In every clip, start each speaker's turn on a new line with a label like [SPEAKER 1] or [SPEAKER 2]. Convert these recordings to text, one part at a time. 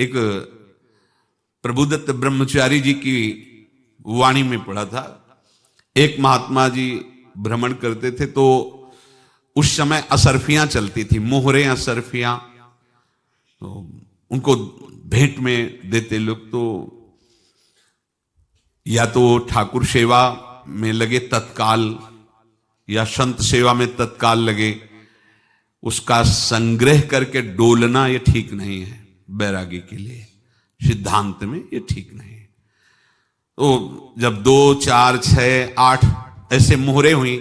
[SPEAKER 1] एक प्रभुदत्त ब्रह्मचारी जी की वाणी में पढ़ा था। एक महात्मा जी भ्रमण करते थे तो उस समय असरफियां चलती थी, मोहरे असरफियां, तो उनको भेंट में देते लोग। तो या तो ठाकुर सेवा में लगे तत्काल या संत सेवा में तत्काल लगे, उसका संग्रह करके डोलना ये ठीक नहीं है। बैरागी के लिए सिद्धांत में ये ठीक नहीं है। तो जब 2, 4, 6, 8 ऐसे मोहरे हुई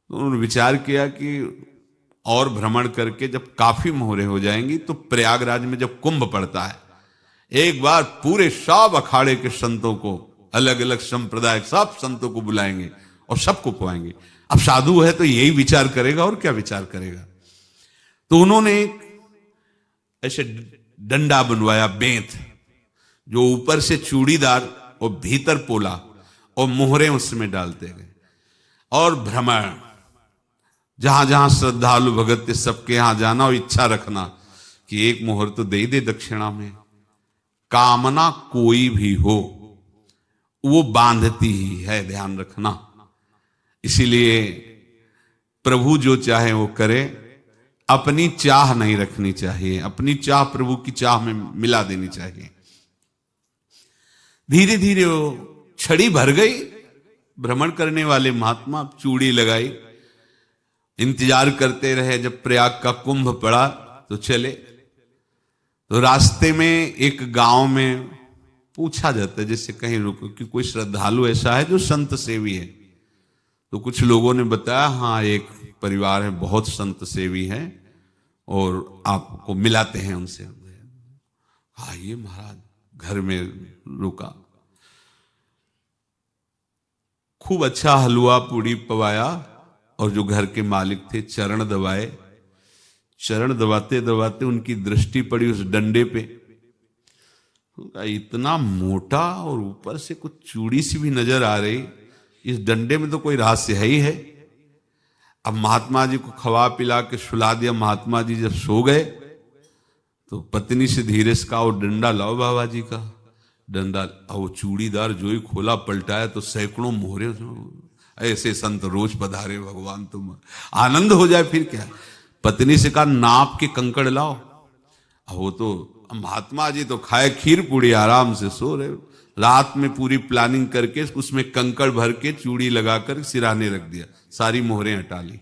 [SPEAKER 1] तो उन्होंने विचार किया कि और भ्रमण करके जब काफी मोहरे हो जाएंगी तो प्रयागराज में जब कुंभ पड़ता है, एक बार पूरे सब अखाड़े के संतों को, अलग अलग संप्रदाय सब संतों को बुलाएंगे और सबको पुआएंगे। अब साधु है तो यही विचार करेगा और क्या विचार करेगा। तो उन्होंने ऐसे डंडा बनवाया, बेंत, जो ऊपर से चूड़ीदार और भीतर पोला, और मोहरे उसमें डालते गए। और भ्रमण, जहां जहां श्रद्धालु भगत थे सबके यहां जाना और इच्छा रखना कि एक मोहर तो दे दे दक्षिणा में। कामना कोई भी हो वो बांधती ही है, ध्यान रखना। इसीलिए प्रभु जो चाहे वो करे, अपनी चाह नहीं रखनी चाहिए, अपनी चाह प्रभु की चाह में मिला देनी चाहिए। धीरे धीरे वो छड़ी भर गई। भ्रमण करने वाले महात्मा चूड़ी लगाई, इंतजार करते रहे। जब प्रयाग का कुंभ पड़ा तो चले। तो रास्ते में एक गांव में पूछा जाता है, जैसे कहीं रुको कि कोई श्रद्धालु ऐसा है जो संत सेवी है। तो कुछ लोगों ने बताया, हाँ एक परिवार है बहुत संत सेवी है और आपको मिलाते हैं उनसे। हाँ ये महाराज घर में रुका, खूब अच्छा हलवा पूड़ी पवाया, और जो घर के मालिक थे चरण दबाए। चरण दबाते दबाते उनकी दृष्टि पड़ी उस डंडे पे। इतना मोटा और ऊपर से कुछ चूड़ी सी भी नजर आ रही, इस डंडे में तो कोई रहस्य है ही है। अब महात्मा जी को खवा पिला के सुला दिया। महात्मा जी जब सो गए तो पत्नी से धीरे से कहा, वो डंडा लाओ बाबा जी का डंडा। वो चूड़ीदार जो ही खोला पलटाया तो सैकड़ों मोहरे। ऐसे संत रोज पधारे भगवान, तुम आनंद हो जाए फिर क्या। पत्नी से कहा, नाप के कंकड़ लाओ। वो तो महात्मा जी तो खाए खीर पूड़ी, आराम से सो रहे। रात में पूरी प्लानिंग करके उसमें कंकड़ भर के चूड़ी लगाकर सिराने रख दिया, सारी मोहरें हटा ली।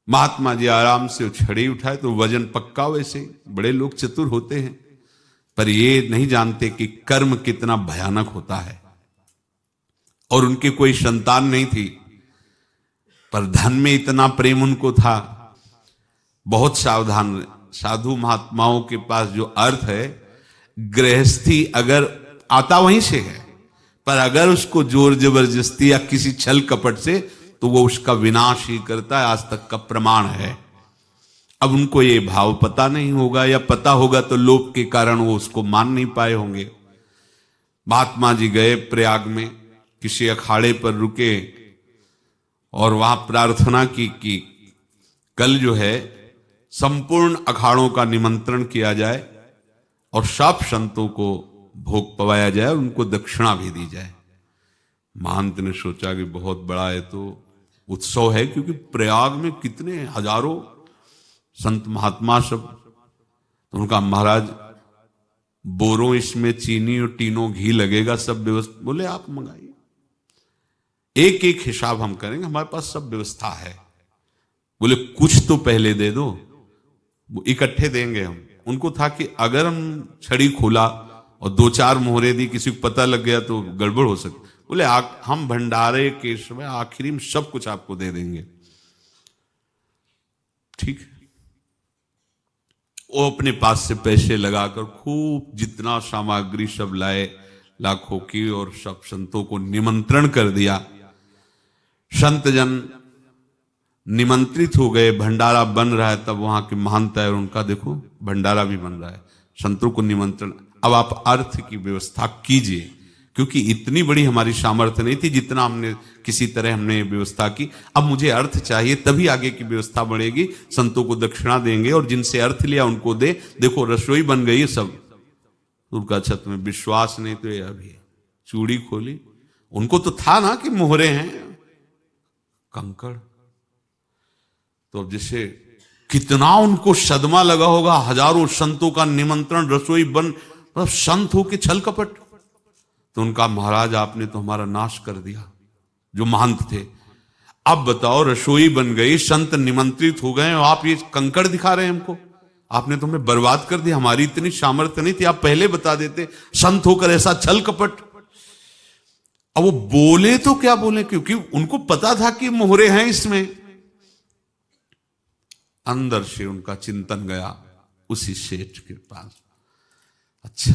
[SPEAKER 1] महात्मा जी आराम से छड़ी उठाए तो वजन पक्का। वैसे बड़े लोग चतुर होते हैं, पर ये नहीं जानते कि कर्म कितना भयानक होता है। और उनकी कोई संतान नहीं थी, पर धन में इतना प्रेम उनको था। बहुत सावधान। साधु महात्माओं के पास जो अर्थ है, गृहस्थी अगर आता वहीं से है, पर अगर उसको जोर जबरदस्ती या किसी छल कपट से, तो वो उसका विनाश ही करता है। आज तक का प्रमाण है। अब उनको ये भाव पता नहीं होगा, या पता होगा तो लोभ के कारण वो उसको मान नहीं पाए होंगे। महात्मा जी गए प्रयाग में, किसी अखाड़े पर रुके और वहां प्रार्थना की कि कल जो है संपूर्ण अखाड़ों का निमंत्रण किया जाए और सब संतों को भोग पवाया जाए और उनको दक्षिणा भी दी जाए। महंत ने सोचा कि बहुत बड़ा है तो उत्सव है, क्योंकि प्रयाग में कितने हजारों संत महात्मा सब। तो उनका महाराज बोरों इसमें चीनी और टीनों घी लगेगा, सब व्यवस्था। बोले आप मंगाइए, एक एक हिसाब हम करेंगे, हमारे पास सब व्यवस्था है। बोले कुछ तो पहले दे दो, वो इकट्ठे देंगे हम। उनको था कि अगर हम छड़ी खोला और 2-4 मोहरे दी, किसी को पता लग गया तो गड़बड़ हो सकती। बोले हम भंडारे के समय आखिरी में सब कुछ आपको दे देंगे। ठीक है। वो अपने पास से पैसे लगाकर खूब जितना सामग्री सब लाए, लाखों की, और सब संतों को निमंत्रण कर दिया। संत जन निमंत्रित हो गए, भंडारा बन रहा है। तब वहां के महंत है और उनका देखो भंडारा भी बन रहा है, संतों को निमंत्रण। अब आप अर्थ की व्यवस्था कीजिए, क्योंकि इतनी बड़ी हमारी सामर्थ्य नहीं थी जितना हमने किसी तरह हमने व्यवस्था की। अब मुझे अर्थ चाहिए, तभी आगे की व्यवस्था बढ़ेगी। संतों को दक्षिणा देंगे और जिनसे अर्थ लिया उनको दे। देखो रसोई बन गई सब, उनका छत में विश्वास नहीं तो ये अभी चूड़ी खोली। उनको तो था ना कि मोहरे हैं कंकड़। तो अब जैसे कितना उनको सदमा लगा होगा, हजारों संतों का निमंत्रण, रसोई बन, मतलब संत हो के छल कपट। तो उनका महाराज आपने तो हमारा नाश कर दिया, जो महंत थे। अब बताओ रसोई बन गई, संत निमंत्रित हो गए और आप ये कंकड़ दिखा रहे हैं हमको। आपने तो हमें बर्बाद कर दिया, हमारी इतनी सामर्थ्य नहीं थी, आप पहले बता देते। संत होकर ऐसा छल कपट। अब वो बोले तो क्या बोले, क्योंकि उनको पता था कि मोहरे हैं इसमें। अंदर से उनका चिंतन गया उसी सेठ के पास। अच्छा